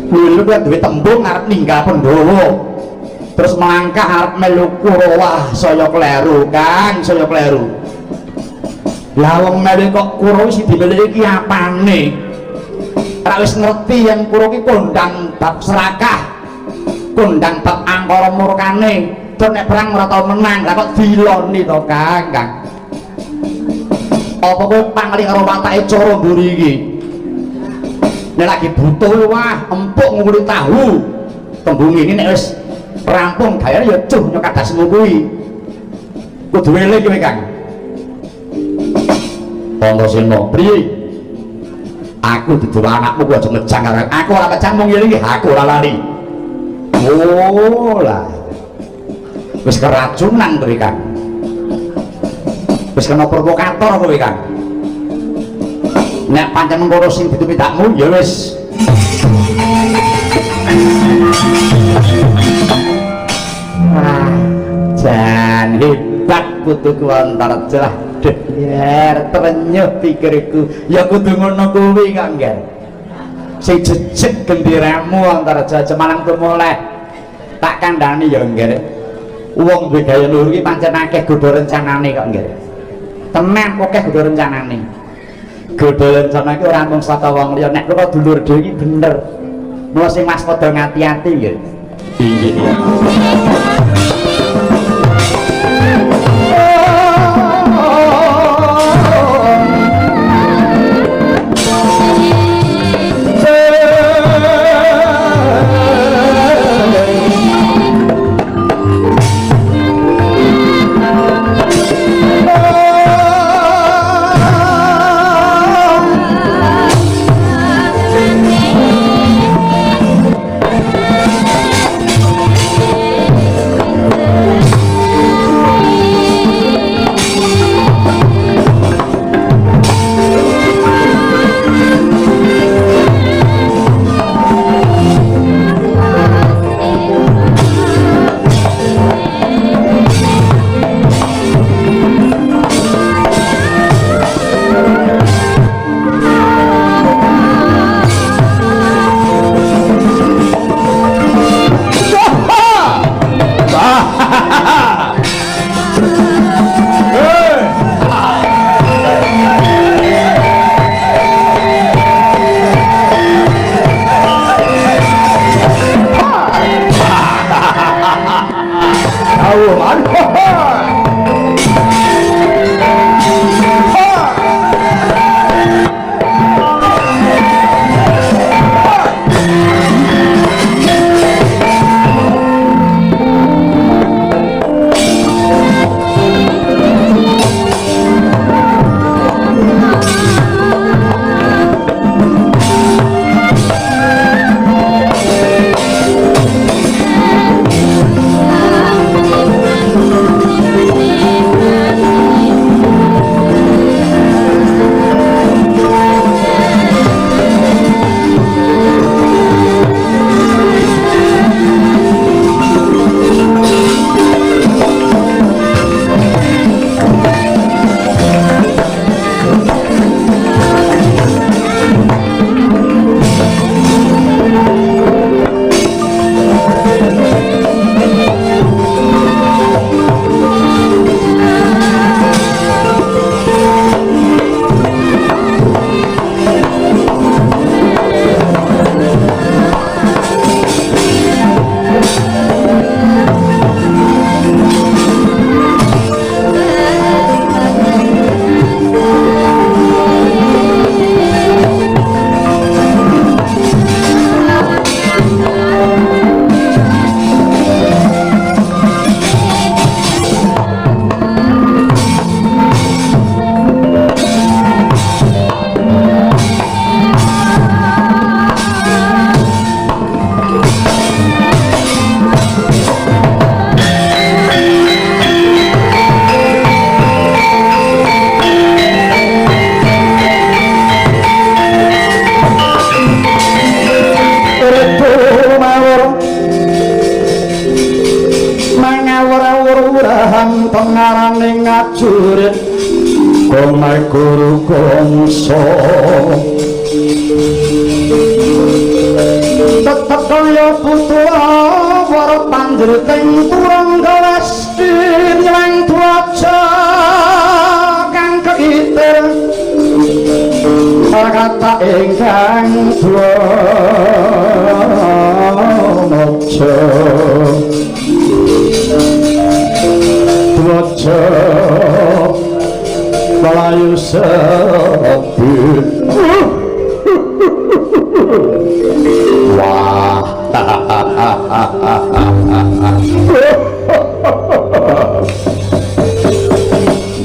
Lho kuwi duwe tembung arep ninggal Pandhawa. Terus melangkah arep melu Kurawa, saya kleru, Kang, saya kleru. Lah wong melu kok Kurawa sing dimeleki iki apane? Ora wis ngerti yen Kurawa iki kondang bab serakah. Kondang bab angkara murkane. Terus nek perang ora tau menang, lah kok diloni to, Kang, Kang. Apa kowe pangling karo watake cara mburi iki? Nek lagi butuh wah empuk nguli tahu. Tembung ini nek wis rampung gayane ya cuh nyokat dasmu kuwi. Kudu eling kowe, Kang. Antasena, priye? Aku dudu anakmu kok aja ngejang karo aku ora kejang mung ngene iki aku ora lali. Oh lah. Wis keracunan kowe, Kang. Wis kena provokator kowe, Kang. Nek pancen mengkono sing ditumitakmu ya wis. Jan hebat putuku Antareja lah. Biar terenyuh pikirku. Ya kudu ngono kuwi kok, Ngger. Sing jejeg genderamu Antareja Jemalang tumoleh. Tak kandhani ya, Ngger. Wong duwe gaya luhur iki pancen akeh godho rencanane kok, Ngger. Tenan akeh godho rencanane. Godho rencana iki ora mung saka wong liya, nek kok dulur dhewe iki bener. Mula sing Mas padha ngati-ati nggih. Inggih. Guru Gongso putra para panjriting turangga westi nyang dwaja kang keitir kata ingkang dwaja dwaja Melayu sepi wah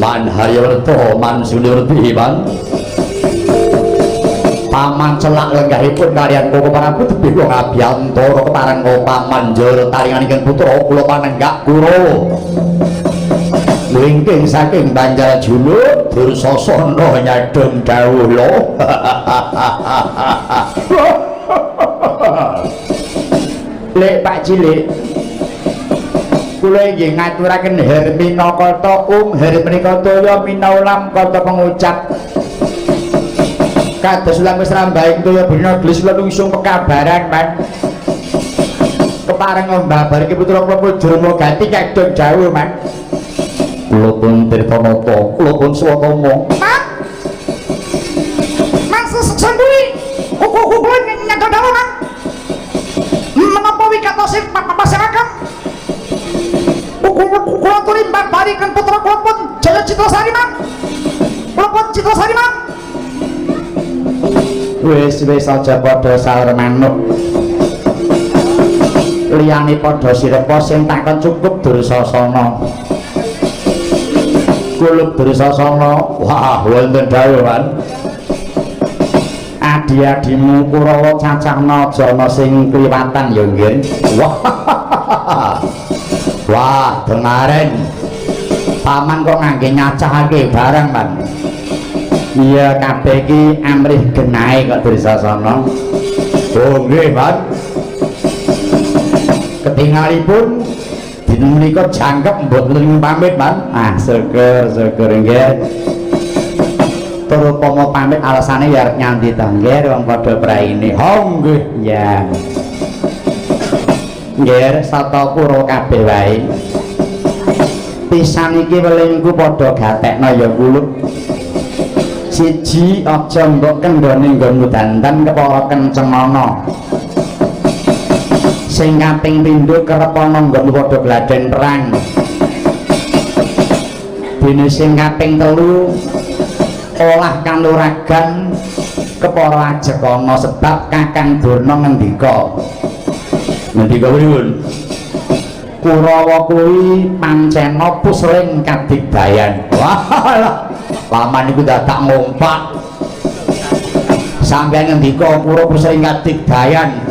man haryoto man sulurti man paman celak lenggahipun kalian koko parapu tebih wong abiyantara kepareng paman jara taringanipun putra kula panenggak kuro wingking saking Banjar Juluk Dursasana nyadong dawuh lho Lek Pak Cilik kula nggih ngaturaken hermina kata hermenika toya minaulam kata pengucap kados ulang wis rambaing toya bina glis lungsung pekabaran man kepareng mbabarke putra kula Durma Gati kadung dawuh man kula pun tirtanata kula pun swatama maksud sendiri kuku kula nyadar dawuh man menapa wikatosing masyarakat kula tuli mbabariken putra kula pun Jaya Citrasari man kula pun Citrasari man wis aja padha saur manuk liyane padha sirepa sing takon cukup Dursasana kulub Dursasana wah wonten dawuhan adi-adimu Kurawa cacahna jana sing kliwatan ya nggih wah dengaren paman kok ngangge nyacahake barang man iya kabeh iki amrih genahe kok Dursasana oh nggih man ketingalipun dina menika jangkep mboten pamit man syukur nggih tur upama pamit alasane ya arep nyanti ta nggih wong padha praine ho nggih ya nggih sata kura kabeh wae pisan iki welingku padha gatekno ya kulub siji aja mbok kendhone nggonmu dandan kepara kencengana sing kaping pindho kerep ana nggonmu padha gladen perang dene sing kaping telu olah kanuragan kepara ajekana sebab Kakang Durna ngendika pripun Kurawa kuwi pancena pusring kadigdayan wah paman iku dadak ngompak sampeyan ngendika kura pusring kadigdayan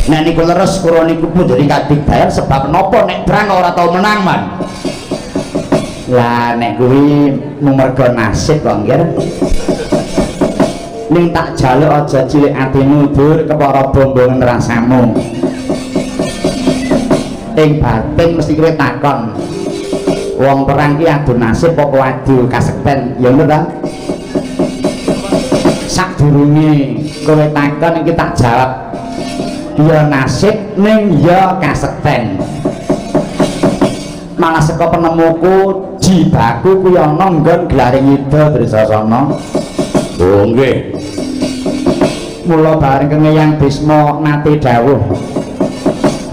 nek niku leres kura niku pundhut kadigdayan sebab napa nek perang ora tau menang man lah nek kuwi merga nasib kok nggih ning tak jaluk aja cilik atimu dur kepara bombongan rasamu ing batin mesti kowe takon wong perang ki adu nasib apa adu kasekten ya ngono ta sadurunge kowe takon iki tak jawab ya nasib ning ya kasekten malah saka penemuku jibaku kuwi ana nggon glaring ida Dursasana oh nggih mula bareng kengeyang Bisma nate dawuh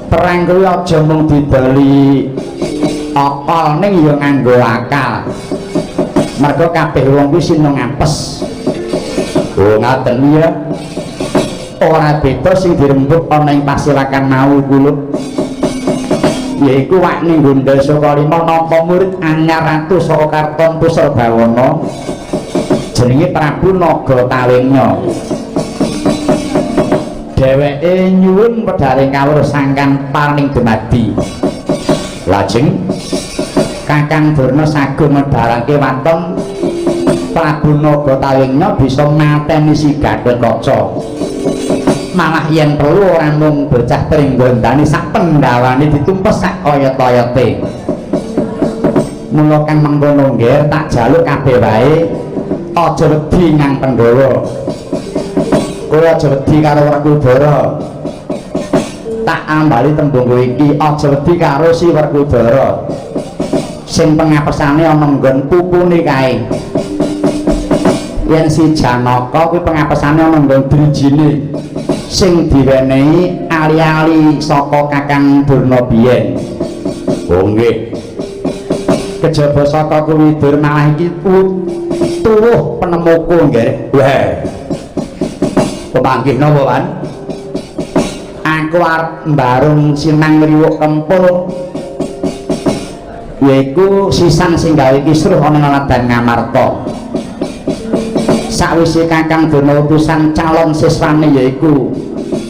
perang kuwi aja mung didali akal ning ya nganggo akal mergo kabeh wong kuwi sinung apes oh ngaten ya ora beda sing dirembuk ana ing pasilakan mau kulub yaiku wakni Gondha Sokalima nampa murid anyar ratu saka Karton Pusarbawana jenenge Prabu Naga Tawingnya dheweke nyuwun pedharing kawruh sangkan paring dumadi lajeng Kakang Durna sagung medharake waton Prabu Naga Tawingnya bisa mateni si Gatotkaca malah yen perlu ora mung bocah tringgondani sak pendawane ditumpes sak oyot-oyote mula kang mengkono nggih tak jaluk kabeh wae aja wedi nang Pandhawa kowe aja wedi karo Werkudara tak ambali tembung iki aja wedi karo si Werkudara sing pengapesane ana nggon pupune kae yen si Janaka kuwi pengapesane ana nggon drijine sing diwenehi ali-ali saka Kakang Durna biyen. Oh nggih. Kejaba saka kuwi dur malah iki tuwuh penemuku nggih. Wah. Pemanggih napa, Wan? Aku arep mbarung sinang ngriwuk kempul. Yaiku sisan sing gawe kisruh ana Naladan Ngamarta. Sakwise Kakang Durna utusan calon siswane yaiku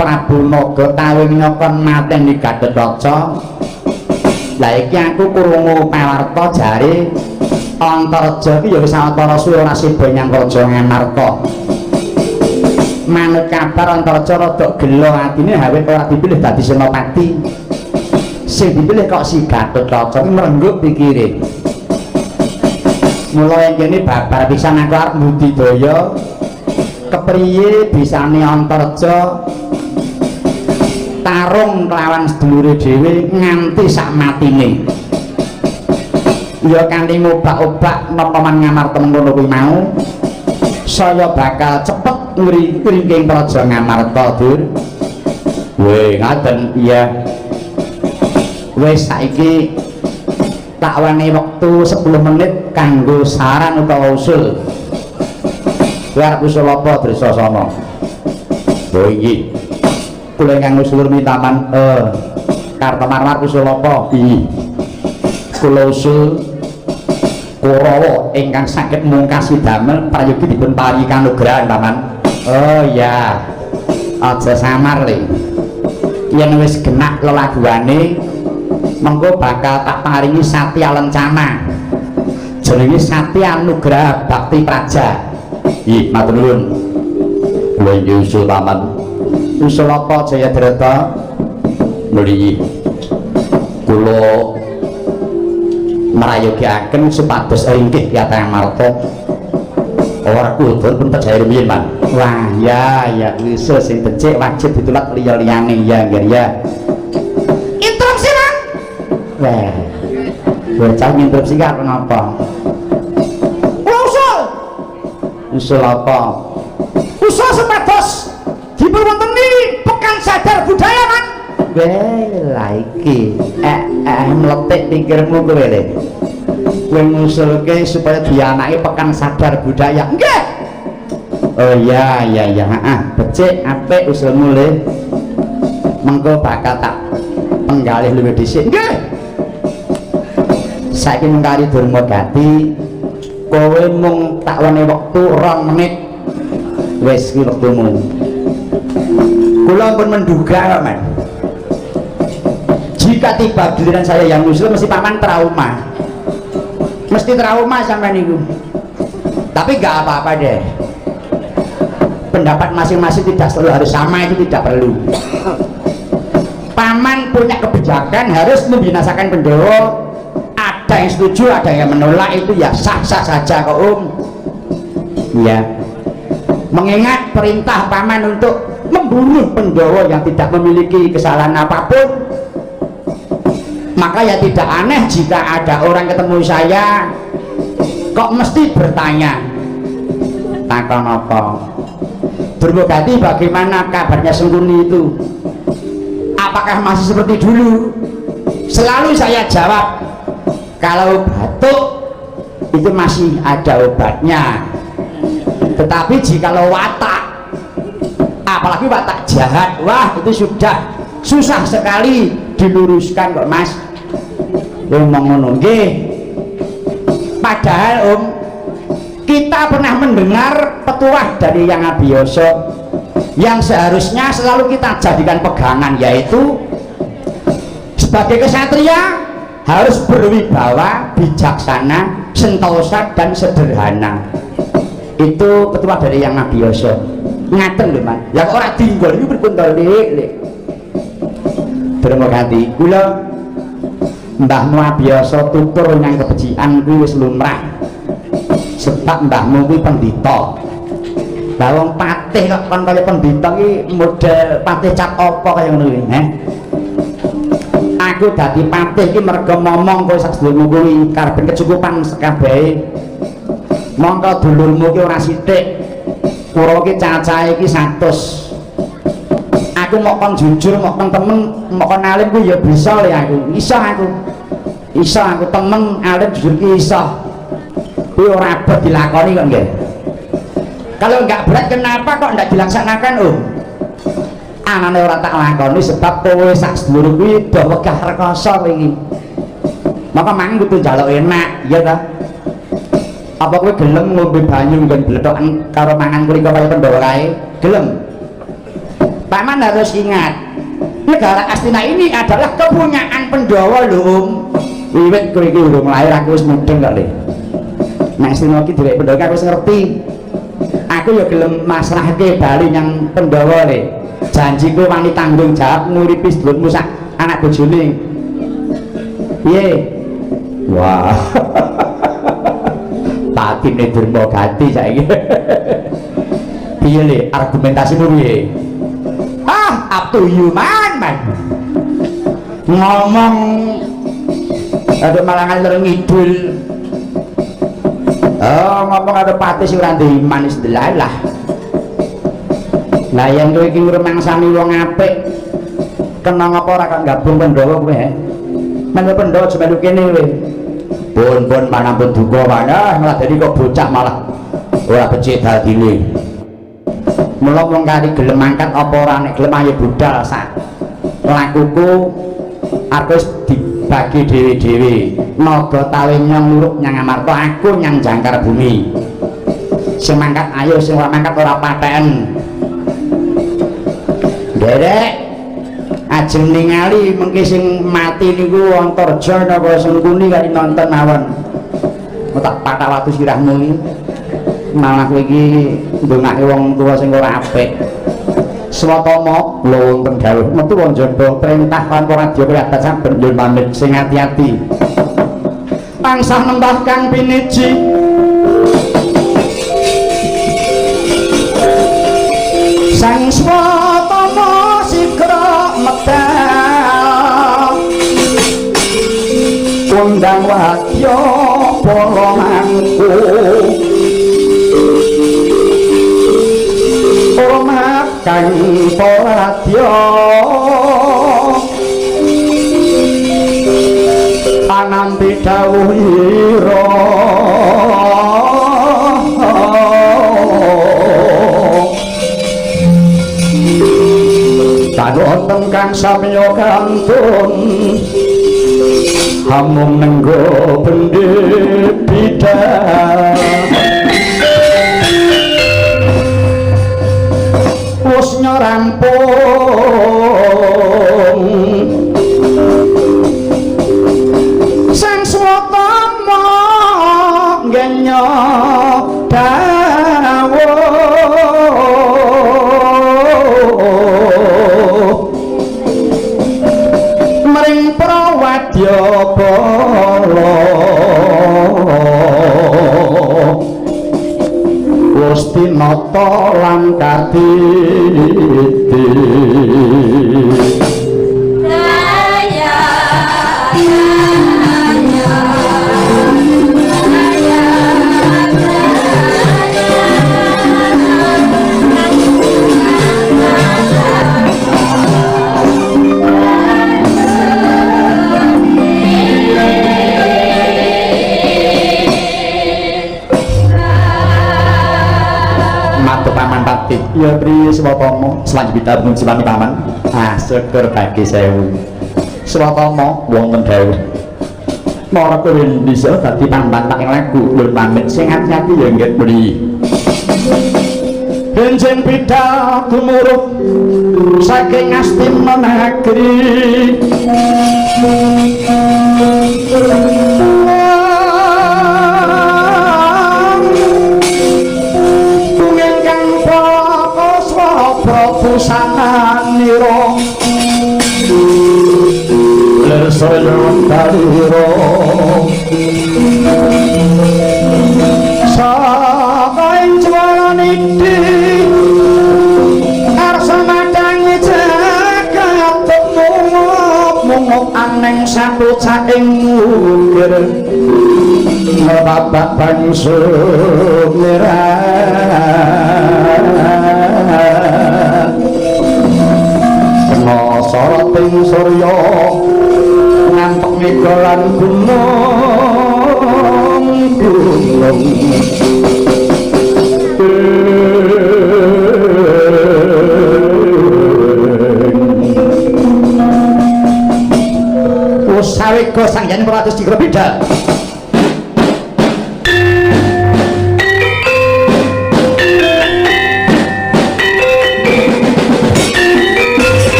Prabu Naga Tawing nyokon mateni Gatotkaca. Lah iki aku krungu pawarta jare Antareja iki ya wis sawetara suwe ora sida nyang Raja Ngamarta. Manut kabar Antareja rada gelo atine awit ora dipilih dadi senopati. Sing dipilih kok si Gatotkaca iki merengguk pikire. Mulai kene babar pisan aku arep mbudidaya kepriye bisane Antareja tarung kelawan sedulure dhewe nganti sak matine. Ya kanthi ngobak-obak nopaman Ngamarta ngono kuwi mau saya bakal cepet ngringking Praja Ngamarta, Dur. Weh, ngaten iya. Wis saiki tak wani wektu 10 menit kanggo saran utawa usul. Kowe arep usul apa Dresasana? Lho iki. Kula ingkang usul mintaman Kartomarmar usul apa? Iki. Kula usul Kurawa ingkang saged mungkasi damel prayogi dipun paringi kanugrahan Paman. Oh iya. Aja samar le. Yen wis genak lelaguane mengko bakal tak paringi satya lencana jenenge satya anugrah bakti praja. Ih matur nuwun. Kula iki usul Paman. Usul apa Jayadrata? Mriki kula merayogiaken supados ringkih Kakang Marta. Ora kudur pun tak jaya rumiyin, Man. Wah, ya usul sing becik wajib ditulak liya-liyane ya, nggih ya. Interupsi, Man. Wah. Bocah interupsi ka kenapa? Usul. Usul apa? Usul supados dipunwonten pekan sadar budaya, Man. Lah iki meletik pikirmu kowe le. Kowe ngusulke supaya dianake pekan sadar budaya. Nggih. Oh iya, heeh. Becik apik usulmu le. Mengko bakal tak penggalih luwih dhisik. Nggih. Saiki mengkari Durmagati kowe mung tak wene wektu 2 menit. Wis iki wektumu. Kula pun menduga, Man. Jika tiba giliran saya yang usul mesti Paman trauma, mesti trauma sampai niku. Tapi nggak apa-apa deh, pendapat masing-masing tidak selalu harus sama, itu tidak perlu. Paman punya kebijakan harus membinasakan Pandhawa, ada yang setuju ada yang menolak, itu ya sah-sah saja kok ya. Mengingat perintah Paman untuk membunuh Pandhawa yang tidak memiliki kesalahan apapun, maka ya tidak aneh jika ada orang ketemu saya kok mesti bertanya takon apa, Durmagati bagaimana kabarnya Sengkuni itu, apakah masih seperti dulu? Selalu saya jawab, kalau batuk itu masih ada obatnya, tetapi jikalau watak, apalagi watak jahat, wah itu sudah susah sekali diluruskan kok, Mas. Ngomong ngono nggih. Padahal kita pernah mendengar petuah dari Yang Abiyasa yang seharusnya selalu kita jadikan pegangan, yaitu sebagai kesatria harus berwibawa, bijaksana, sentosa dan sederhana. Itu petuah dari Yang Abiyasa. Ngaten lho, Mas. Ya kok ora dinggol iki pripun to, Lik? Durmagati, kula mbahmu Abiyasa tutur nyang kebecikan kuwi wis lumrah. Sebab mbahmu kuwi pendhita. Lah wong patih kok kon kaya pendhita iki model patih cap apa kaya ngono kuwi, aku dadi patih iki merga momong kowe sak sedulurmu kuwi karepen kecukupan sekabehe mongko dulurmu ki ora sithik kura ki cacahe iki 100 aku mau kon jujur mau kon temen mau kon alim ku ya bisa le aku iso aku temen alim jujur ki iso kuwi ora abot dilakoni kok nggih kalau enggak berat kenapa kok enggak dilaksanakan anane ora tak lakoni sebab kowe sak sedulur kuwi do wegah rekoso iki maka mang kudu njaluk enak ya ta apa kowe gelem ngombe banyu nggon blethokan karo mangan kulika kaya Pandhawa kae gelem paman harus ingat negara Astina ini adalah kepunyaan Pandhawa lho wiwit kowe iki urung lahir aku wis mudeng kok le nek Astina iki direk Pandhawa aku wis ngerti aku ya gelem masrahke bali nyang Pandhawa le janji kowe wani tanggung jawab nguripi sedulurmu sak anak bojone piye wah tatine Durma ganti saiki piye le argumentasimu piye up to you man ngomong ada malah ngalor ngidul ngomong ada patis ora ndek manis delalah lah yang kowe iki ngrumangsani wong apik kena ngapa ora kok gabung Pandhawa kowe men Pandhawa aja melu kene kowe pun panampun duka mana malah dadi kok bocah malah ora becik dadine mula wong kali gelem mangkat apa ora nek gelem ayo budal sak lakuku aku wis dibagi dhewe-dhewe naga tali nyang luruk nyang amarta aku nyang jangkar bumi sing mangkat ayo sing ora mangkat ora paten derek ajeng ningali mengki sing mati niku Antarja napa Sengkuni kali nonton mawon tak pathak watu sirahmu iki malah kowe iki ndongake wong tuwa sing ora apik swatama lho wonten dawuh metu wong jaba perintah lan radya kulabat saben yo manut sing ati-ati tansah nembah kang piniji sang swatama sikra medal undang wadya polonganku hormat kang poradya panampi dawuh ira wonten kang samya kantun hamung nenggo bendhe bidal wis rampung sang swatama ngenya mring prawadya bala Gusti nata lan kaditi ya priye swatama selanjutnya belum silami paman syukur bagi sewu swatama wonten dawuh mara kowe bisa dadi pambantak ing lagu lur pamit sing ati-ati ya nggih mriki benjing bidal gumuruh saking Astina negeri pusananira lesaya dalira sabaing jwaniti arsa madangi jagat mungop aneng sabocah ing mungkir bapak pangsut kena soroting surya ngantuk migolan gunung sawiko sang yen pratus dikira beda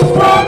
Oh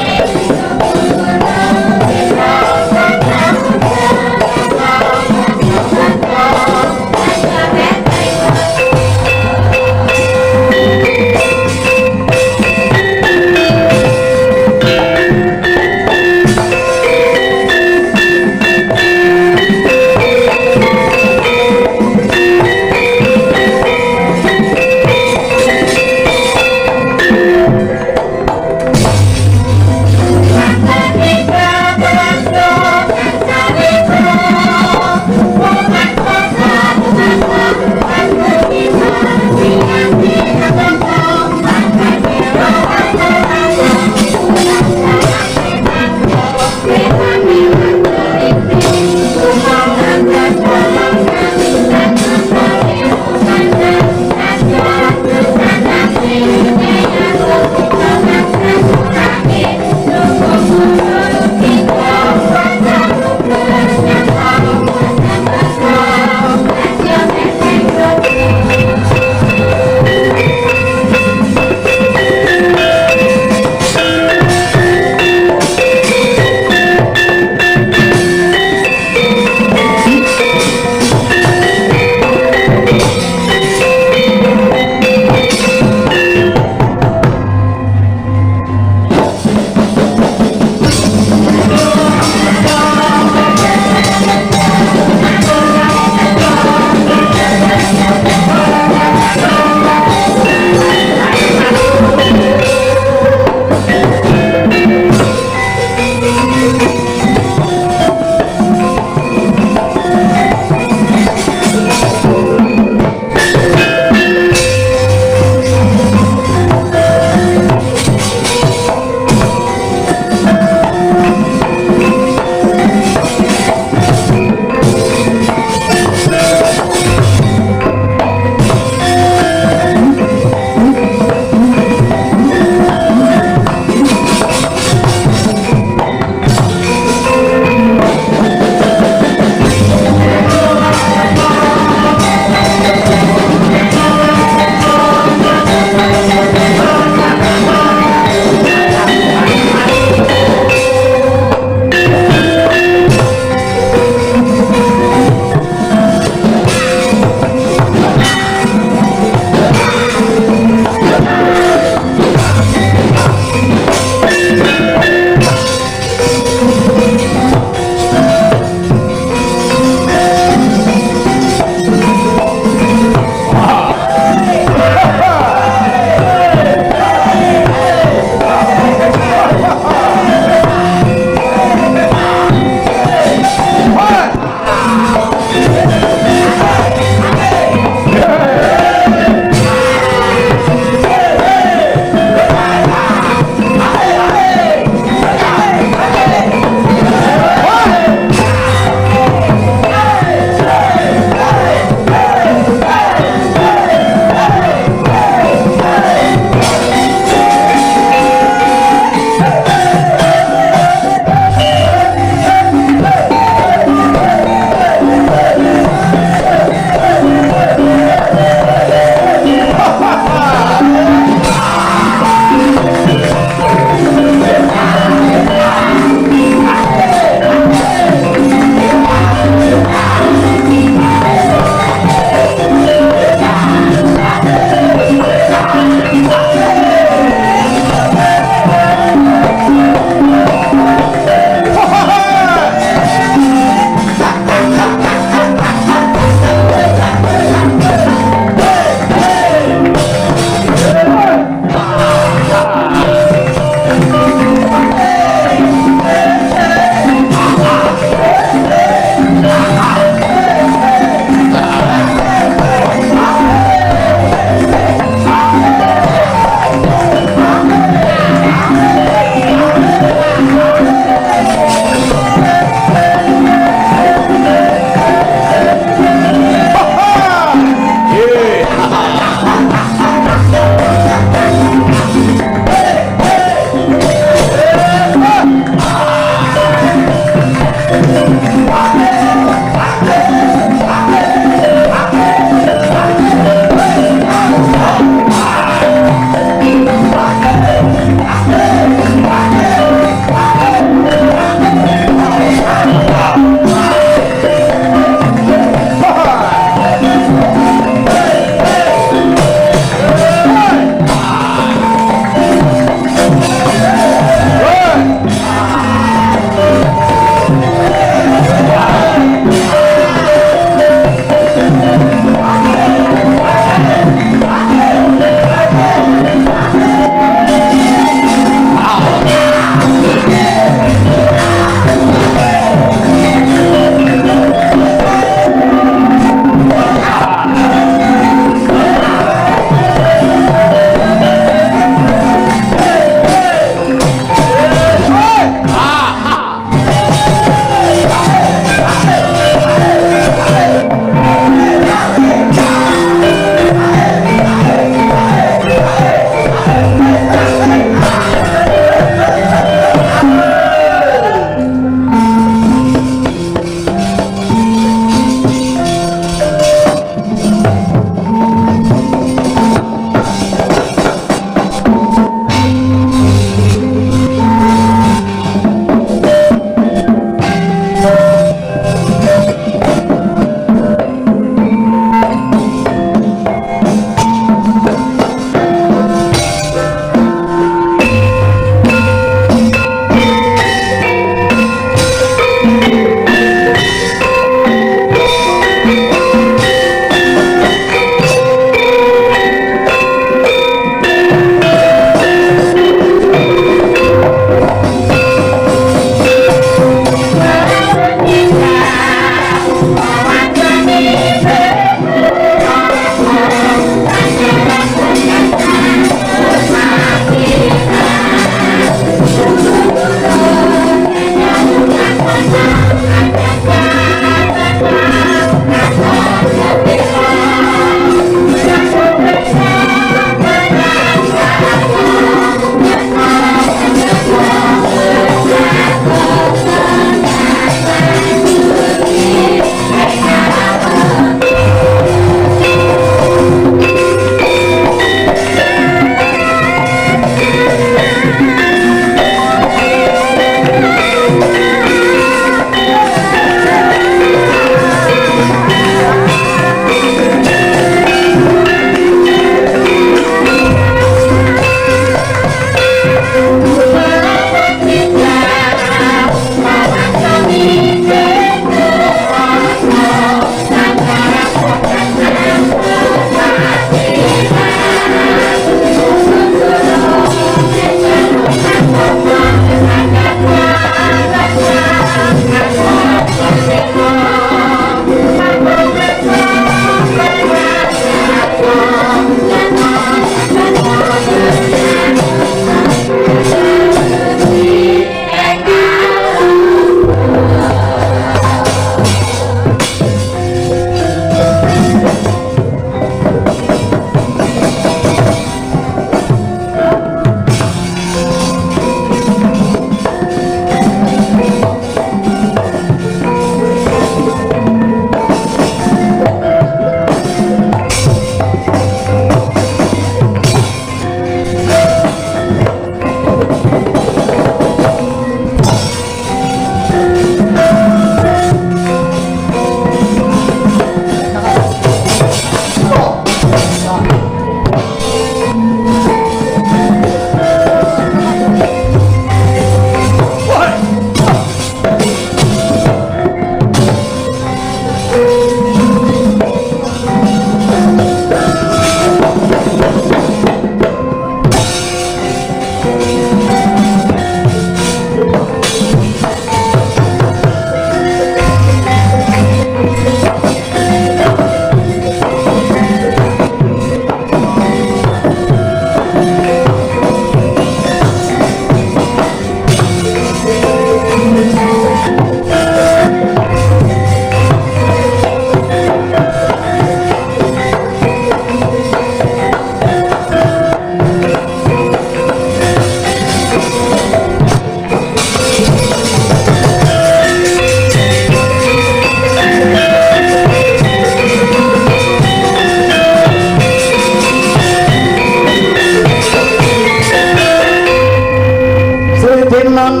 Sion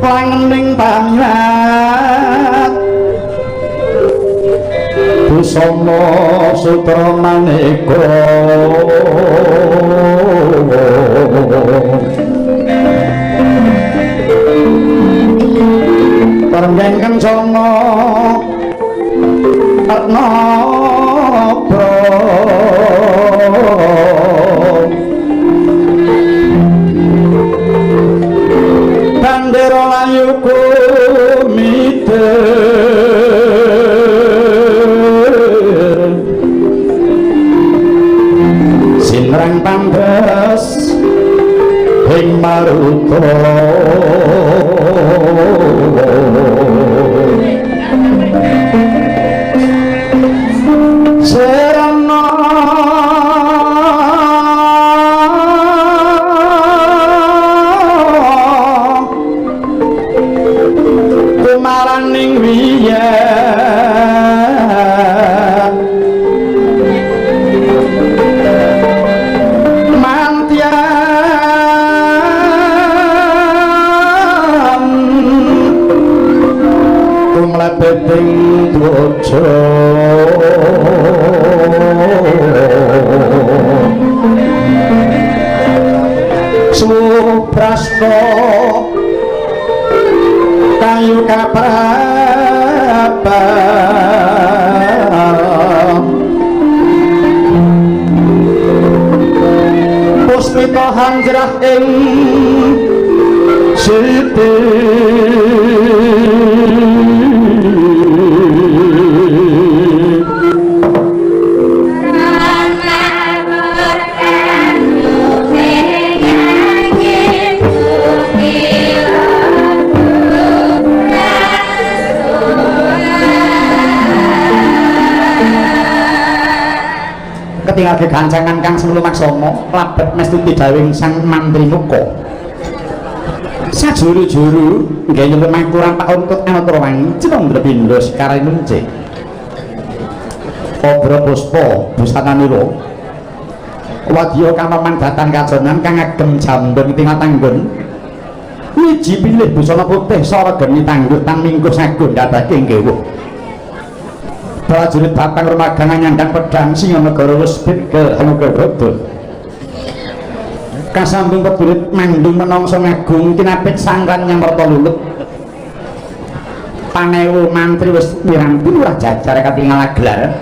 langening pamyat busana sutra maneka parenggeng kencana Arnabra bandera layu kumiter sinrang pambes ing maruta serana kumaraning wiyen mantian kumlebeting dwaja suprasta kayu kapraba puspita hanjrah ing siti ketinggal gegancangan kang semulu maksama labet mestuti dawing sang mantri muka sajuru-juru nggih nyuwun kurang pak untut anatra wangi cendra pindha sekarang nunce obro puspa bustananira wadya kamaman datan kajonan kang agem jambon tinggal tanggon wiji pilih busana putih sara geni tangguh tan mingkuh sagun dadake nggewuh prajurit batang rumagangan nyandang pedang Singanegara wis ke Hanogododo kasambung prajurit mandung menangsa ngagung kinapit sangkan nyamrata lulut panewu mantri wis miranti lurah jajar katingal gelar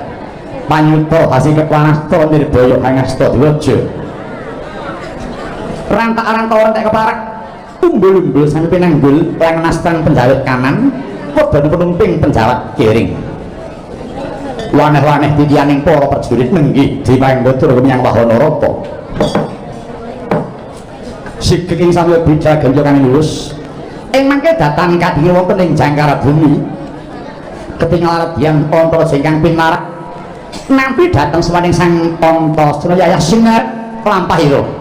panyuta hasil keplanasta nirbaya hangasta diwaja rantak-rantak entek keparak umbul-umbul sampe pinanggul lanastan penjawat kanan korban penumping penjawat kiring waneh-waneh titianing para prajurit nenggih dipanggotur menyang wahana rata sigeging samya bidra ganja kang lurus ing mangke datan kadinge wonten ing jangkara bumi ketingal radyan Antasena ingkang pinarak nampi dhateng sawaning sang Antasena yayah singar lampahira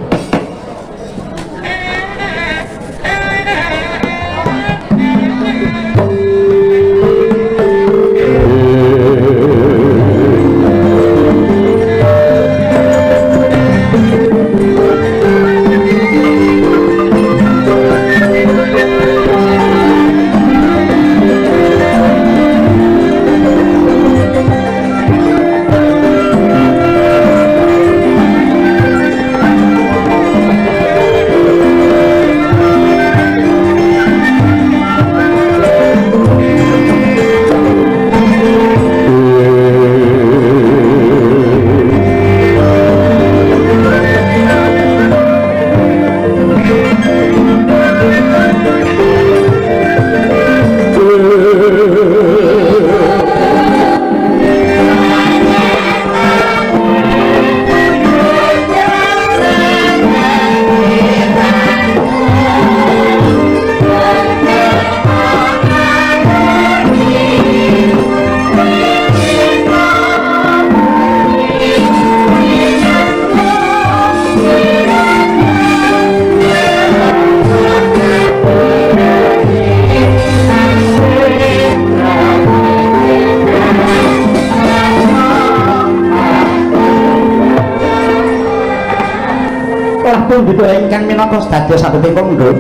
ingkang minangka dados sabeting kondho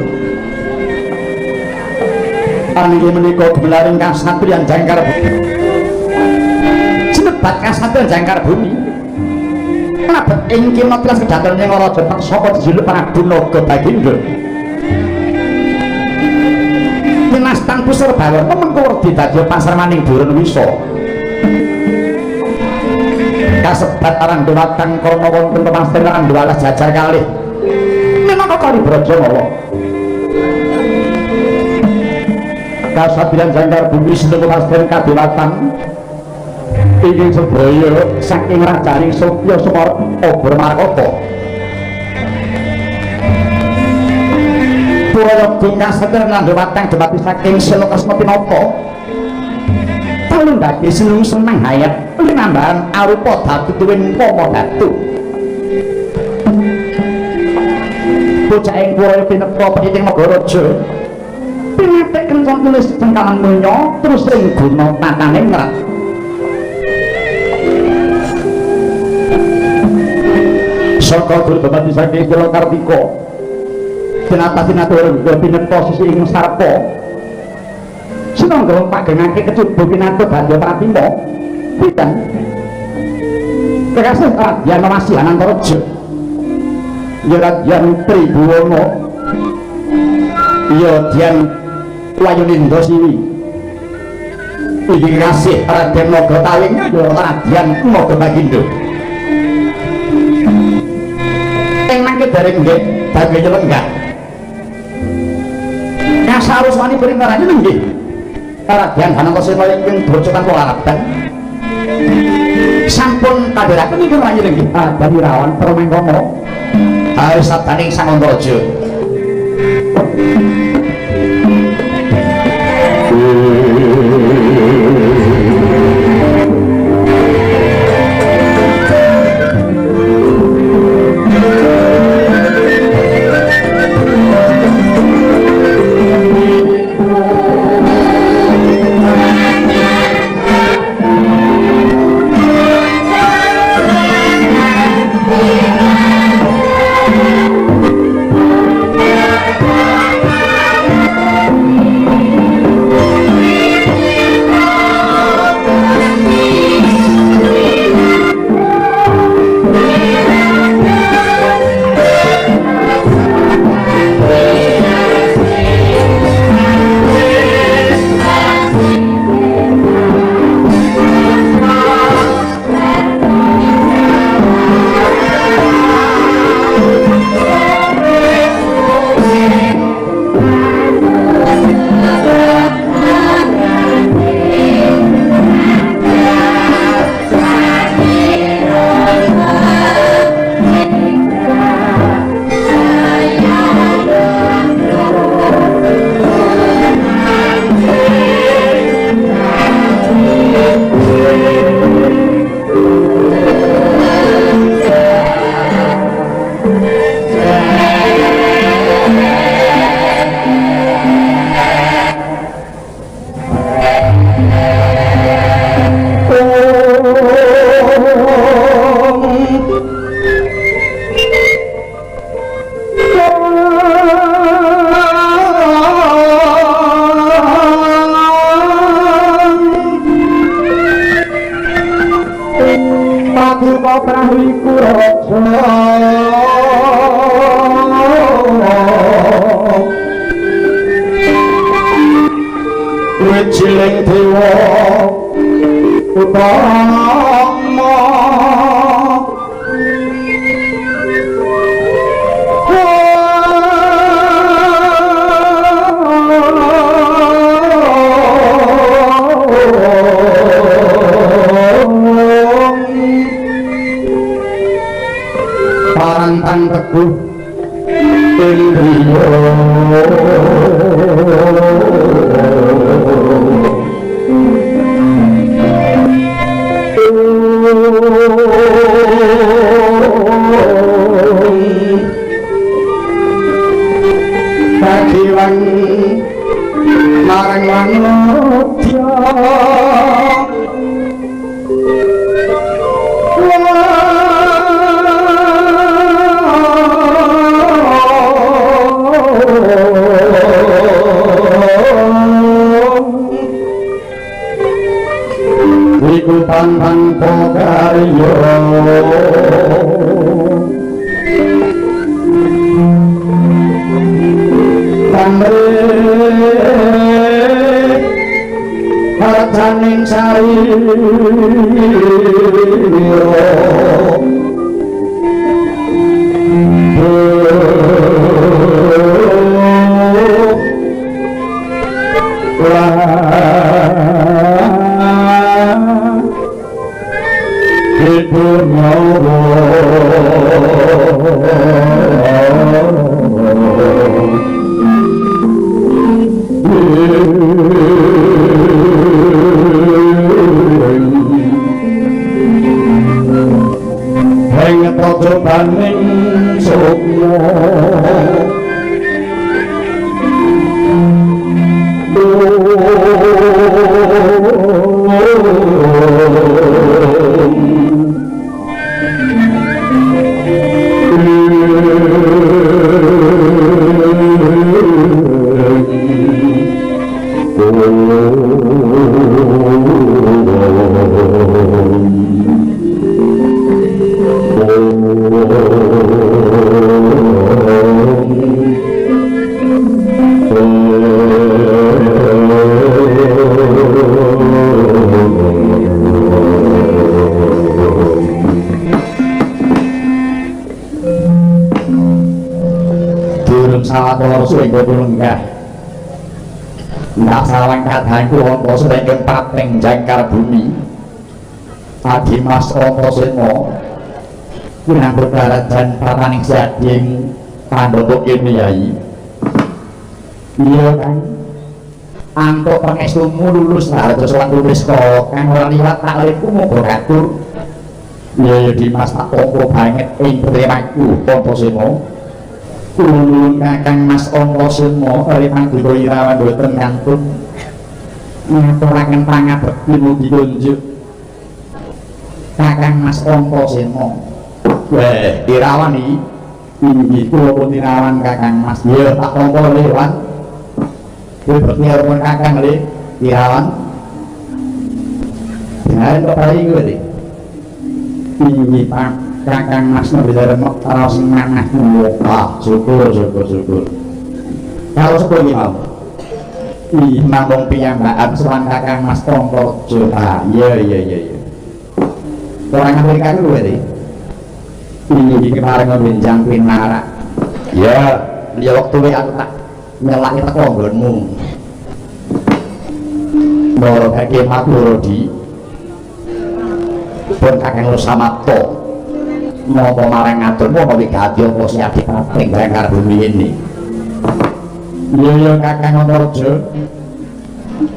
Panggih menika gemelaring kasatriyan Jangkar Bumi. Sinebat kasatriyan Jangkar Bumi. Mabet ing kina telas kedaton ing Raja Taksaka dijuluk Prabu Naga Bagindo. Dinastan Puserbawana mengko wedi dadi pasarmaning Buron Wisa. Kasebat arang dumateng krana wonten pemasten lan dualah jajar kalih. Minangka kali Braja Mawa. Kasatriyan Jangkar Bumi sinten pemasten kadewatan ingkang sedaya saking rajaning Sopya Semar Obramarkata. Purayoga kasatriyan lan dumateng dumati saking Silakasna Pinata. Talundake seneng seneng hayat linambahan arupa datutuwing Pama Datu. Bocah ing Puraya Pineka Penyiting Nagaraja pinatek kencang tulis cengkalang donya terus ring guna tatane ngrat. Saka guru babadi saking Kila Kartika dinata-dinatur pineka sisi ing sarpa sinangga pagengake kecuba pinatur Bandya Pratima pitan kekasih Radyan Masih Anantaraja ya Radyan Tribuwana ya Dyan Wayuninda Siwi iki kasih Raden Naga Tawing ya Radyan Naga Bagindo ing mangke dereng nggih badhe nyelenggah kasaruswani printarane nggih Radyan Hanantasena ing Brojokan Palaran sampun kadheraken ing panjenengan nggih Dadi Rawan Permengkama ayo sabdaning Sang Antareja Wijiling dewa utama parantang teguh indriya kagiwan marang manutya kehidupan tanpa karya pamrih hartaning sarira Baning sukmo ndak salang kadangku ana srengeng pateng jangkar bumi Adimas Antasena kunang berkarajan pataning sading pandhapa kene yai iya kan antuk pangestumu lulus hartos lan tulis kok kang ora liwat taklipku monggo katur ya Dimas tak tampa banget ing primaku Antasena ulun kakang Mas Antasena Remangguya Irawan boten kantun ngaturaken pangabekti mugi kunjuk kakang Mas Antasena weh Irawan iki inggih kula pun Irawan kakang Mas ya tak tampa lewat kuwi nyuwun kakang le Irawan ya kok paling kuwi inggih Pak kakang Mas bisa remok kalau semangat ah syukur kalau seperti mau ih nambung piyambakan sowan kakang Mas Tongkojo ah iya orang Amerika itu berarti ini kemarin ngebenjang pinara ya dia waktu aku tak nyelak kita konggonmu Noro kakek Makurodi pun kakang Lusamato mau marang ngatur mau wigati apa siap dipateng bangkar bumi ini iya kakang Antareja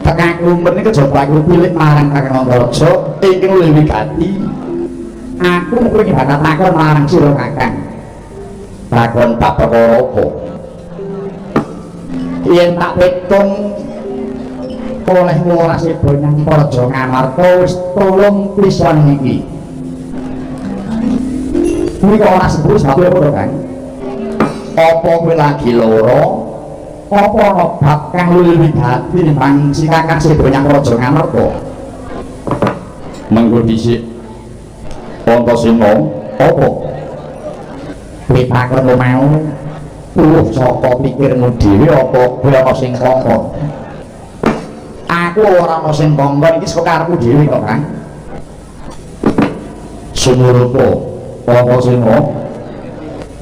kakang lumber ini kecoba aku pilih marang kakang Antareja ingin lu wigati aku mungkin bakal takon marang sira kakang takon bab perkara apa yen tak pitung oleh ngurasi Bonyang Praja Ngamarta wis tolong pisan iki kuwi kok ora sebut sebab apa to Kang apa kuwi lagi loro apa ana bab kang luwih wigati timbang si kakang si Bonyang Praja Ngamarta mengko dhisik Antasena apa kuwi takon mau saka pikirmu dhewe apa kuwi ana sing kongkon aku ora ana sing kongkon iki saka karepku dhewe kok Kang sumurupa Antasena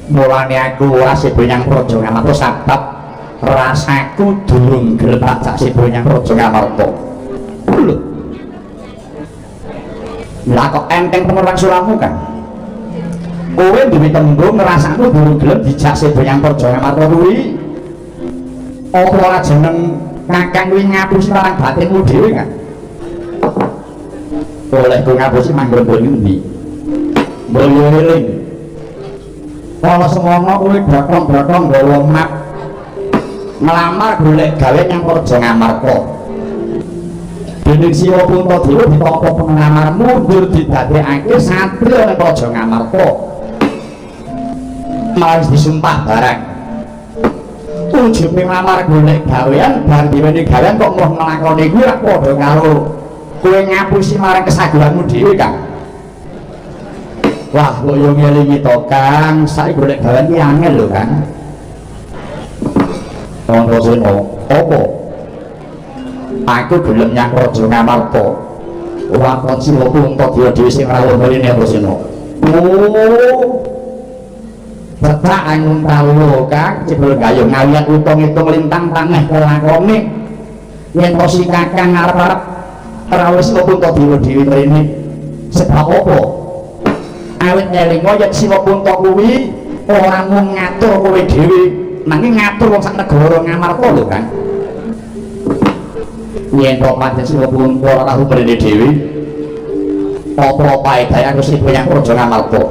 mulane aku ora si Bonyang Praja Ngamarta sabab rasaku durung grebak sak si Bonyang Praja Ngamarta lho lah kok enteng penerang suramu Kan kowe duwe tembung rasaku durung gelem dijak si Bonyang Praja Ngamarta kuwi apa ora jeneng kakang kuwi ngapusi marang batinmu dhewe Kan oleh ku ngapusi manggon ngendi boyo eling kalau semono kuwi brotong-brotong nggawa map ngelamar golek gawe Nyang Praja Ngamarta dening Siwa Puntadewa ditampa pengamar mundur didadekake satria Nyang Praja Ngamarta malah disumpah barang tujuh ngelamar golek gawean bar diweni gawean kok mau nglakoni kuwi ra padha karo kowe ngapusi marang kesaguhanmu dhewe Kang. Wah kok yo ngelingi to Kang, saiki golek gawean ki angel lho Kang. Antasena apa? Aku gelem nyang Raja Ngamarta. Lakon Siwa Punta dhewe sing rawuh mrene Antasena. Oh. Betak angun tawo Kang, jebul gayung ngaliat utang-itung lintang tanah kelakone. Yen si Kakang arep-arep rawuh Siwa Punta dhewe mrene. Sebab apa? Awit elinga yen Siwa Punta kuwi ora mung ngatur kowe dhewe, nanging ngatur wong sak negara Ngamarta lho Kang. Yen kok pancen Siwa Punta ora rawuh mrene dhewe, apa paedahe aku sing nyang Raja Ngamarta.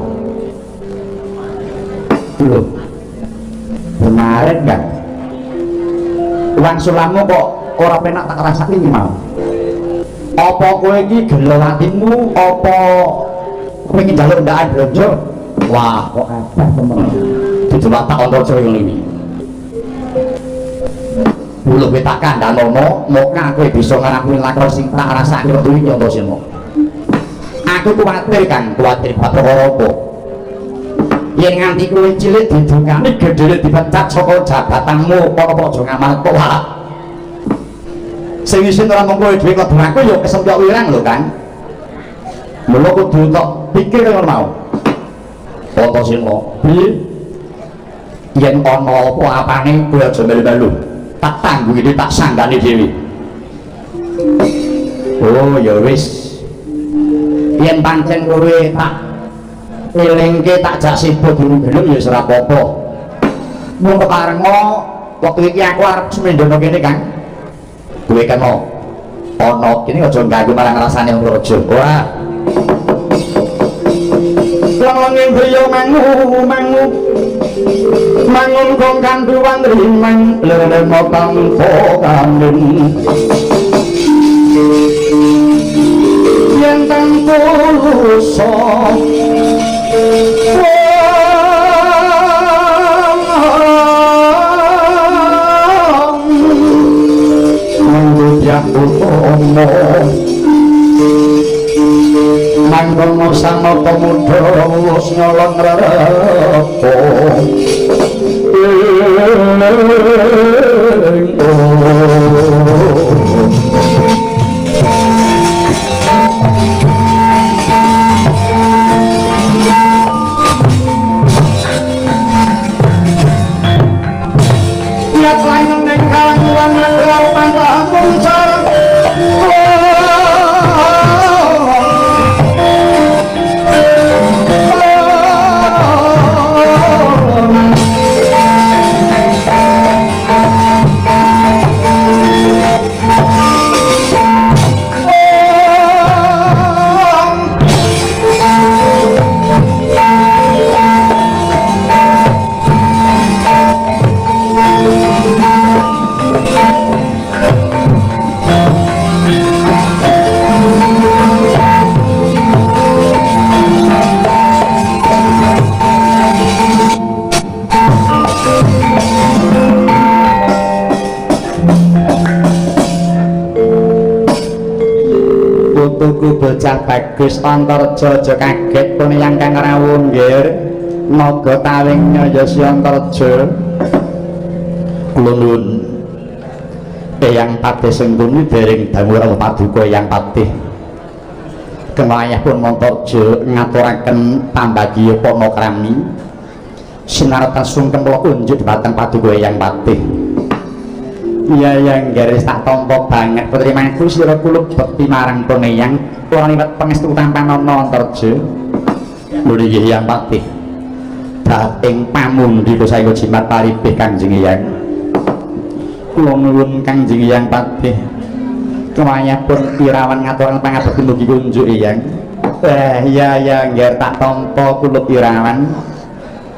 Lho. Benar enggak? Wong sulamu kok ora penak tak rasake iki mau. Apa kowe iki gelo atimu apa pengen njaluk ndakan blonjo? Wah, kok abah temen. Dijelak tak Antaca ngene. Lho kowe tak kandhanono, moga kowe bisa nglakuin lakon sing tak rasake wektu iki Antasena. Aku kuwatir Kang, kuwatir bathara apa? Yen nganti kowe cilik didungani gedhe dipecat saka jabatanmu para Raja Ngamarta. Sing isin ora mung kowe dhewe kok aku ya kesempyak wirang lho Kang. Mula kudu tok pikir ngono mau. Antasena, piye? Yen ana apa-apane kowe aja melu-melu. Tak tanggung iki tak sanggane dhewe. Oh ya wis. Yen pancen kowe tak elingke tak jak sibuk dulu-dulu ya ora apa-apa. Mung keparenga wektu iki aku arep semendono kene Kang. Kowe kena ana kene aja ganggu marang rasane wong raja. Wah. Wong griya mangun kong kanduwan rimang lere motang pokamin yen tanpa lusa mangkono sang pemuda wis nyolong repo lihat lain ning kalangan negara pantah muncul tuku bocah bagus Antarja aja kaget pune yang kang rawuh nggih naga tawing nyaya si Antarja kula nuwun Eyang Patih sing pundi dereng dangu rawuh paduka Eyang Patih kemlayah pun Antarja ngaturaken pambagya panakrami sinarta sungkem kula unjuk dhateng paduka Eyang Patih. Iya yang garis tak tompo banget putri mangku sira kula bekti marang Poneyang kula liwat pangestu tampanono Antarja mriki Eyang Patih dhateng pamundi saengga jimat paribih Kanjeng Eyang kula nuwun Kanjeng Eyang Patih kemanyapun irawan ngaturaken pangabekti mugi kunjuk Eyang iya ya ngger tak tompo kula irawan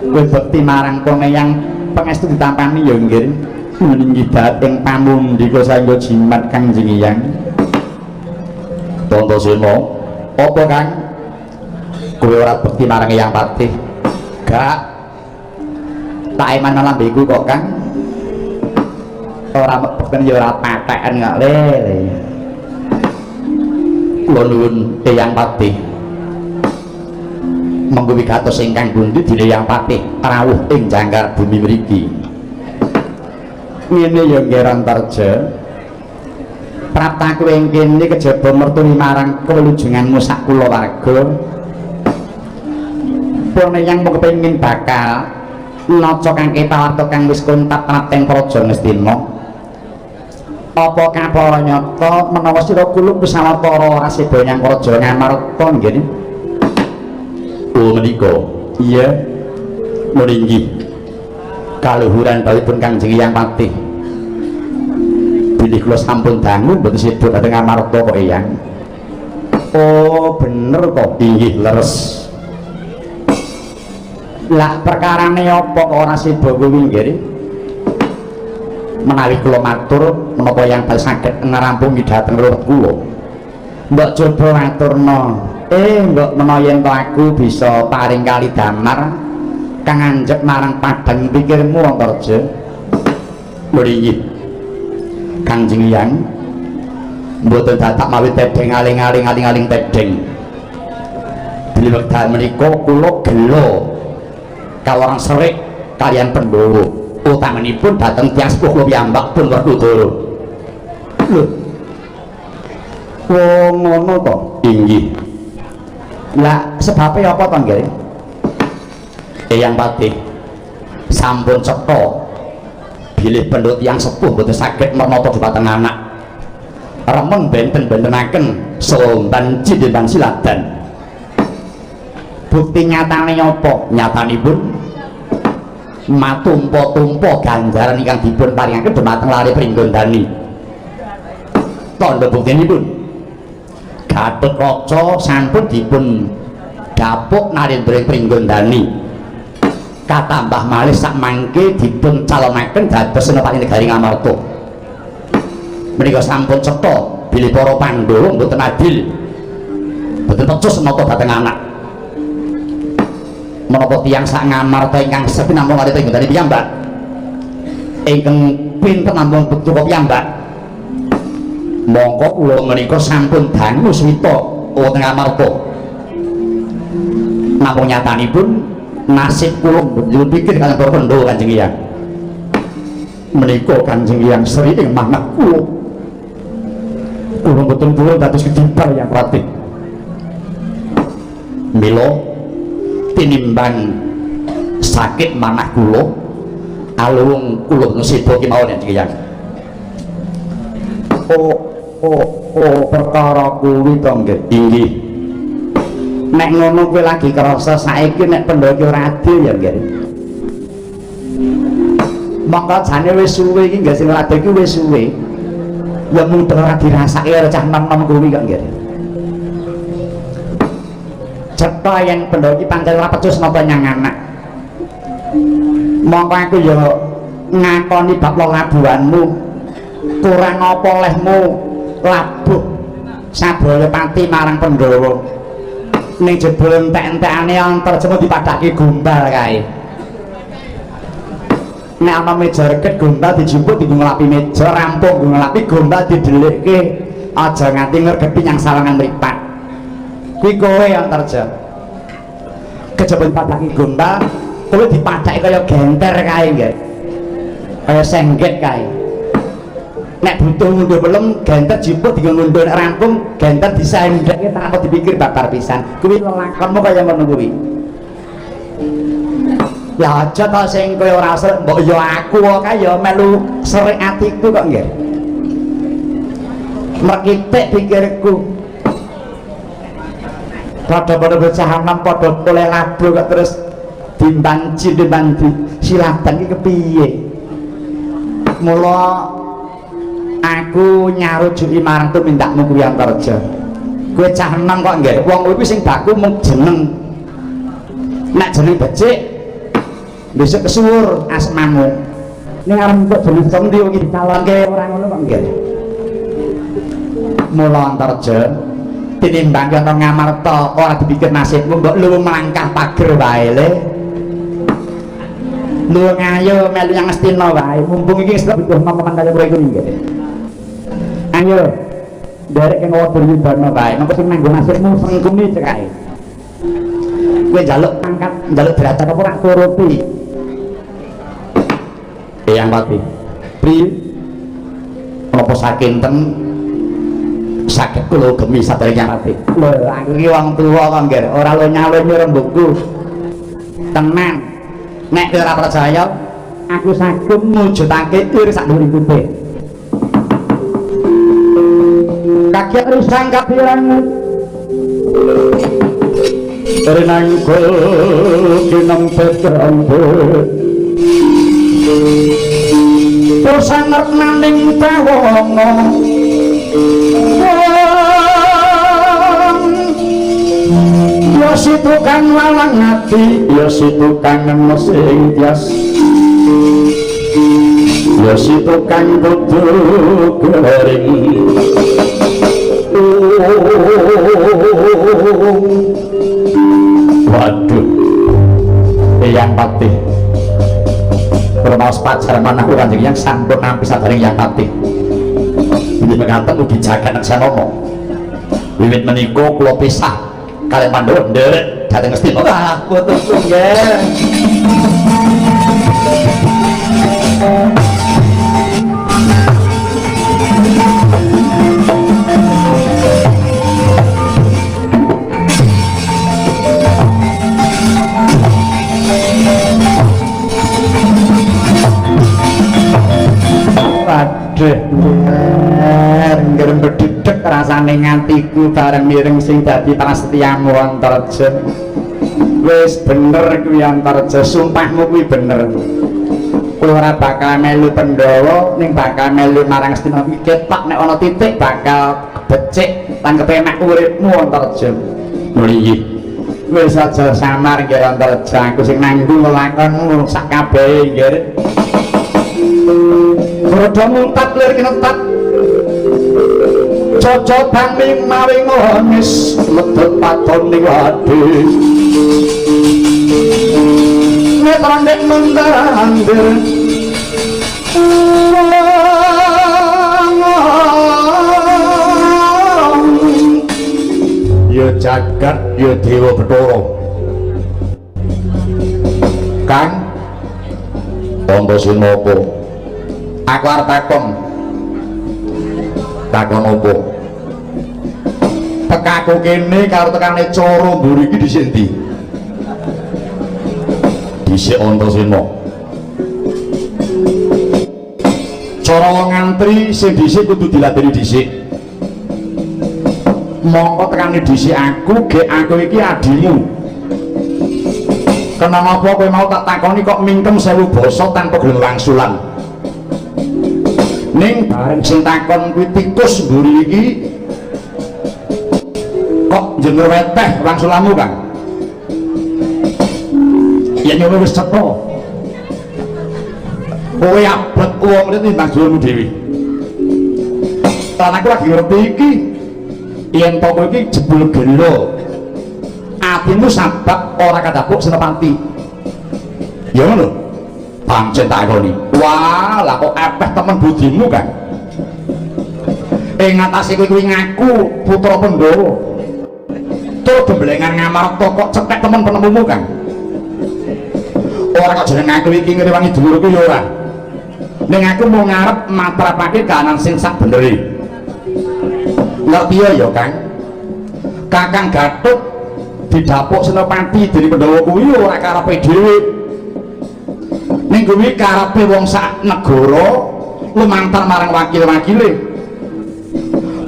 kowe bekti marang Poneyang pangestu ditampani ya nggih meninggih dhateng pamundi saengga jimat Kanjeng Eyang. Antasena, apa Kang? Kowe ora bekti marang Eyang Patih? Gak. Tak eman lambeku kok Kang. Ora bekten ya ora patheken kok le. kula nuwun Eyang Patih monggo wigatos ingkang pundi dene Eyang Patih rawuh ing jangkar bumi mriki ngene ya nggih Rantarja praptaku ing kene kejaba mertuni marang kelujunganmu sak kula warga pun yang mau kepengin bakal naca kangge pawarta kang wis kontak teng Praja Ngastina apa kapara nyata menawa sira kula kusawatara rasida nyang Praja Ngamarta nggih menika iya meninggih kaluhuran kalipun Kangjeng Eyang Patih bilih kula sampun dangu mboten sida dhateng Ngamarta kok Eyang oh bener kok inggih leres lah perkarane apa kok ora sida kuwi nggih menawi kula matur menapa yang bal saged ngarampungi dhateng ruh kula mbok coba maturna mbok menawa yen to aku bisa paring kali damar kang anjep marang padhang pikirmu Antarja mriki Kangjeng Eyang mboten dadak mawi tedeng aling-aling tedeng bilih wekdal menika kula gelo kawarang serik kalian Pandhawa utamanipun dhateng tiyang sepuh kula piyambak pun Werkudara lho wong ngono to inggih lah sebabnya apa to nggih Eyang Patih sampun cetha bilih pendhut yang sepuh boten saged menapa dhumateng anak remen benten-bentenaken somban cindeban siladan bukti nyatane apa nyatanipun matumpa-tumpa ganjaran ingkang dipun paringaken dhumateng lare Pringgondani tandha buktinipun Gatotkaca sampun dipun dapuk Narendra Pringgondani katambah malih sak mangke dipun calonaken dados senopati negari Ngamarta menika sampun cetha bilih para Pandhawa mboten adil mboten pecus menapa dhateng anak menapa tiyang sak Ngamarta ingkang sepi namung lare Pringgondani piyambak ingkang pinten namung cukup piyambak mongko kula menika sampun dangu swita wonten Ngamarta namung nyatanipun nasib kula njur pikir kaliyan para Pandhawa Kanjeng Eyang menika Kanjeng Eyang sri ing manah kula mboten purun dados kedimpar Yang Patih mila tinimbang sakit manah kula alung kula ngesida kemawon Kanjeng Eyang perkara kuwi to nggih inggih nek ngono kowe lagi krasa saiki nek Pandhawa ki ora adil ya nggih mongko jane wis suwe iki nggih sing ora adil iki wis suwe ya mung ora dirasake karo cah nom-nom kuwi kok nggih cetha yen Pandhawa ki pancen ora pecus napa nyang anak mongko aku ya ngakoni bab labuhanmu kurang apa olehmu labuh sabaya pati marang Pandhawa ning jebul entek-entekane Antarja dipadhake gombal kae nek ana meja reket gombal dijumpuk dienggo nglapi meja rampung nggo nglapi gombal didelikke aja nganti ngergepi nyang sawangan mripat kuwi kowe Antarja kejaba dipadhake gombal kowe dipadhake kaya genter kae nggih kaya sengget kae nek butuh ngunduh pelem genter jipuk dienggo ngunduh nek rampung genter disendhekke tanpa dipikir bakar pisan kuwi lelakonmu kaya ngono kuwi ya aja to sing kowe ora srek mbok ya aku kae ya melu serik atiku kok nggih merkitik pikirku padha-padha bocah anom padha oleh labuh kok terus dimbanci siladan iki kepiye mula aku nyarujuki marang tumindakmu kuwi Antarja kowe cah enom kok nggih wong kuwi sing baku mung jeneng nek jeneng becik besok kesuwur asmamu ning arep kok jeneng sendi iki dicalonke ora ngono kok nggih mula Antarja tinimbang ana Ngamarta ora dipikir nasibmu mbok luwih melangkah pager wae le luwih ayo melu yang Ngastina wae mumpung iki wis butuh momen kaya kowe iki nggih ayo derek ngowo Duryudana kae mengko sing nanggo nasibmu sengkuni cekae kowe njaluk pangkat njaluk derajat apa ora turuti Eyang Pati priye apa sakinten saged kula gemi sadaya Eyang Pati lho aku iki wong tuwa kok nggih ora lo nyalon rembugku tenang nek ora percaya aku saged mujudake ir sak dhuwur putih kaget risang kapiran renangkul kinang petrombe tersangat naning tawono ya situ kang walang ati ya situ kang mesing tias ya situ kang kudu garing waduh Eyang Pati bermaus pacar manahku kanjeng yang sampun nampi sadaring Eyang Pati ini menganten ugi jagat nek sanomo wiwit menika kula pisah kalian Pandhawa nderek dhateng Ngastina wah putusku nggih ngerem bedhedhek rasane ngatiku bareng mireng sing dadi prasetyamu Antareja wis bener kuwi Antareja sumpahmu kuwi bener kowe ora bakal melu Pandhawa ning bakal melu marang Astina ketok nek ana titik bakal becik lan kepenak uripmu Antareja mriki wis aja samar nggih Antareja aku sing nanggung lelakonmu sak kabehe nggih Rodo muntat lir kinetat cocok ming mawing onis medhot paton ning wadhe netran dek mendandir ya jagat ya dewa Bathara Kang Antasena apa aku arep takon opo tekaku kene karo tekane cara mburi iki dhisik ndi dhisik Antasena cara wong ngantri sing dhisik kudu diladeni dhisik mongko tekane dhisik aku gek aku iki adimu kenapa kowe mau tak takoni kok mingkem 1000 basa tanpa gelem wangsulan ning bareng sing takon kuwi tikus mburi iki kok jeneng weteh wangsulamu Kang ya nyoba wis cetha kowe abot wong lha timbang jurmu dhewe lan aku lagi ngerti iki yen to kowe iki jebul gelo atimu sabab ora kadapuk Senopati ya ngono pancen takoni wah lah kok epeh temen budimu Kan ing ngatasi kuwi ngaku putra Pandhawa tur gemblengan ngamarta kok cetek temen penemumu Kan ora kok jeneng aku iki ngrewangi dulurku ya ora ning aku mau ngarep matrapake kahanan sing sak benere ngerti ya Kang Kakang Gathuk didapuk Senopati dening Pandhawa kuwi ora karepe dhewe ning kuwi karepe wong sak negara lumantar marang wakil-wakile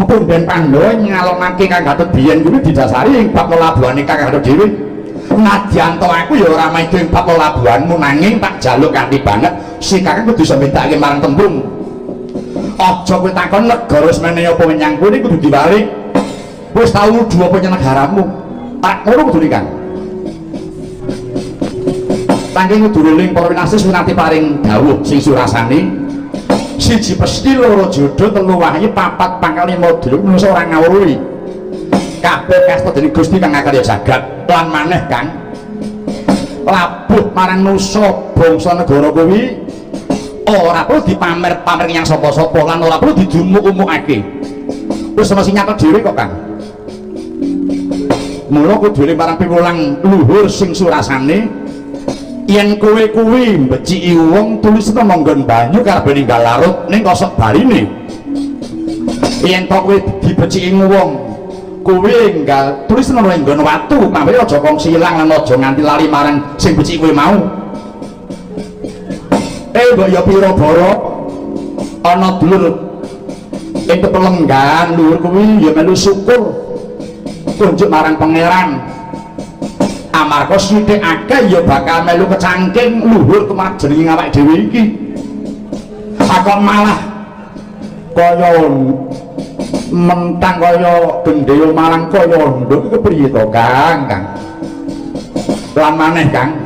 Punden Pandhawa nyalonake Kakang Gathuk biyen kuwi didasari ing bab lelabuhane Kakang Gathuk dhewe nadyanto aku ya ora maido ing bab lelabuhanmu nanging tak jaluk kanthi banget si Kakang kudu iso mbedakake marang tembung aja kowe takon negara semene apa menyang kowe kudu diwalik wis tau nudu apa negaramu tak ngono kudu Kang saking ngedululing para winasis winanti paring dawuh sing surasane siji pesti loro jodoh telu wahyu papat pangkal lima dulur menungso ora ngawruhi kabeh kasta dening Gusti kang ngakarya jagat lan maneh Kang labuh marang nusa bangsa negara kuwi ora perlu dipamer-pamer yang sapa-sapa lan ora perlu didumuk-umukake wis ana sing nyatet dhewe kok Kang. Mula kudu eling marang piwulang luhur sing surasane yen kowe kuwi mbeciki wong tulisna monggon banyu karepe ninggal larut ning kosok barine. Yen to kowe dibeciki wong kowe enggal tulisna ning nggon watu pamane aja kongsi ilang lan aja nganti lali marang sing beciki kowe mau. Mbok ya pira bara ana dulur ing pelenggan luhur kuwi ya melu syukur tunjuk marang pangeran amarga sithik akeh ya bakal melu kecangking luhur kemarang jenenge awake dhewe iki. Kok malah kaya mentang kaya gendheya malang kaya nduk kepriye to Kang? Lan maneh Kang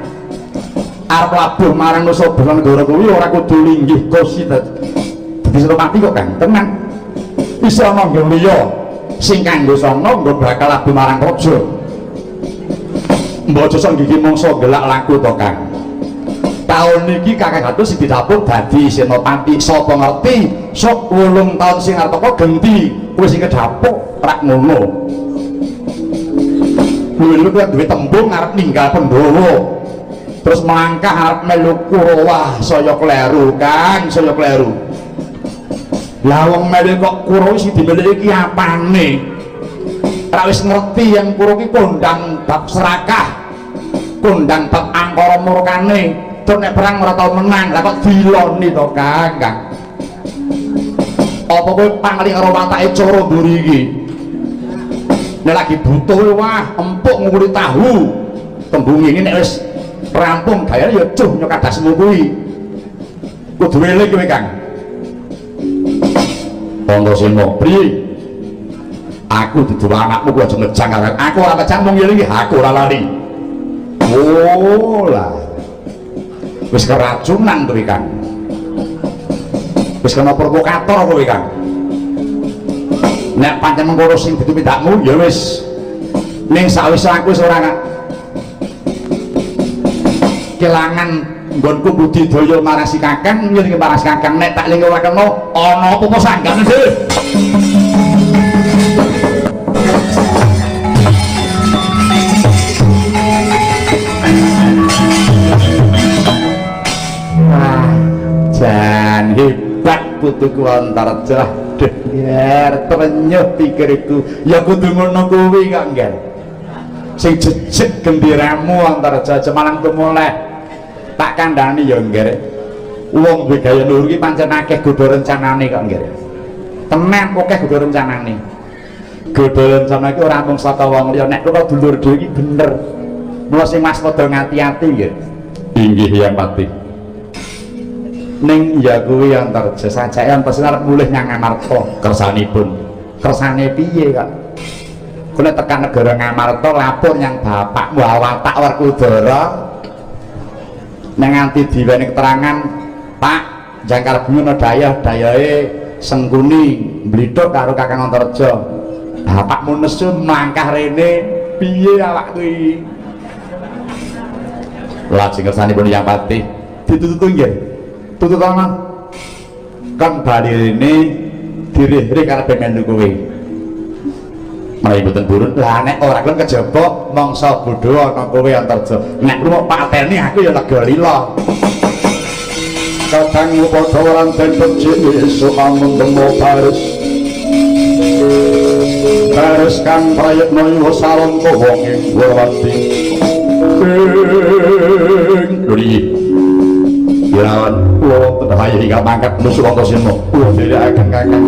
arep labuh marang Nusa Banegara kuwi ora kudu linggih kursi dadi Senopati kok Kang, tenang. Iso ana nggon liya sing kanggo sono nggo bakal labuh marang raja. Mbok aja sok gigi mangsa gelak laku to Kang. Taun niki Kakang Gatus sing didapuk dadi Senopati, sapa ngerti sok 8 taun sing arep teko genti kowe sing kedapuk rak ngono. Kuwi kuwi duwe tembung arep ninggal Pandhawa. Terus melangkah arep melu Kurawa, saya kleru Kang, saya kleru. Lah wong melu kok Kurawa sing dimiliki iki apane? Ora wis ngerti yen Kurawa iki kondang bab serakah, kondang bab angkara murkane, tur nek perang ora tau menang, lah kok diloni to Kang. Apa kowe pangling karo watake cara mburi iki? Nek lagi butuh wah empuk ngukuri tahu. Tembung ini nek wis rampung gaya ya cuh nyokadasmu kuwi. Kudu eling kowe Kang. Antasena, priye? Aku dudu anakmu kuwi aja ngejang karo aku ora ngejang mung ngene iki aku ora lali. Oh lah. Wis keracunan kowe Kang. Wis kena provokator kowe Kang. Nek pancen mengko sing ditindakmu ya wis ning sawise aku wis ora kelangan nggonku budidaya marang si Kakang ngiring marang si Kakang nek tak lingi ora kena ana apa-apa sanggane dhewe. Jan hebat putuku Antareja. Biar terenyuh pikirku ya kudu ngono kuwi kok ngger. Sing jejeg gembiramu Antareja Malang tumoleh tak kandhani ya ngger. Wong duwe gaya luhur iki pancen akeh godha rencanane kok ngger. Tenan akeh godha rencanane. Godha rencana iki ora mung saka wong liya nek kula dulur dhewe iki bener. Mula sing Mas padha ngati-ati nggih. Inggih Hyang Pati. Ning ya kuwi Antareja sajake antos arep mulih nyang Ngamarta kersanipun. Kersane piye kok? Kula tekan negara Ngamarta lapor nyang bapakmu Watak Werkudara. Nang nganti diweni keterangan, Pak, jangkar bumi ana dayahe Sengkuni mblithuk karo Kakang Antareja. Bapakmu nesu mangkah rene piye awak kuwi? Lajeng kersanipun Hyang Pati ditututu nggih. Tututana kan bali ini dirih-rih karep melu kowe. Menawi mboten purun, lah nek ora kon kejaba mangsa bodho ana kowe Antareja. Nek rumah pateni aku ya lega lila. Kadang padha orang den becik esuk amun temu baris. Baris kang prayitna yo salon wong ing Wurwati. Luri Irawan, wonten bahaya hingga mangkat musuh Antasena. Tidak akan Kakang